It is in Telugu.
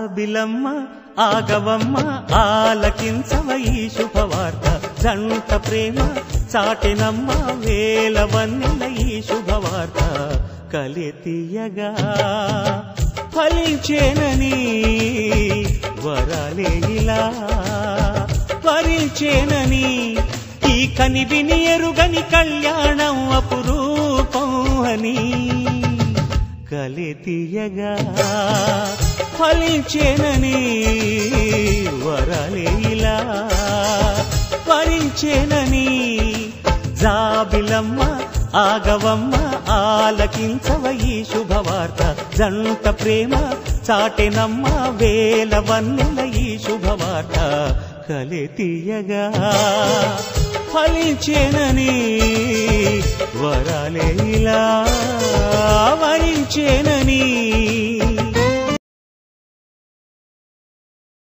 జాబిలమ్మ ఆగవమ్మ ఆలకించవ ఈ శుభవార్త జంట ప్రేమ చాటెనమ్మ వేల వన్నెల ఈ శుభవార్త కలితీయగా ఫలించేనని వరాలే ఇలా వరించేనని ఈ కనివిని ఎరుగని కళ్యాణం అపురూపం అని కలితీయగా ఫలించేనని వరాలే ఇలా వరించేనని జాబిలమ్మ ఆగవమ్మ ఆలకించవ ఈ శుభవార్త జంట ప్రేమ చాటెనమ్మ వేల వన్నెల ఈ శుభవార్త కలితీయగా ఫలించేనని వరాలే ఇలా వరించేనని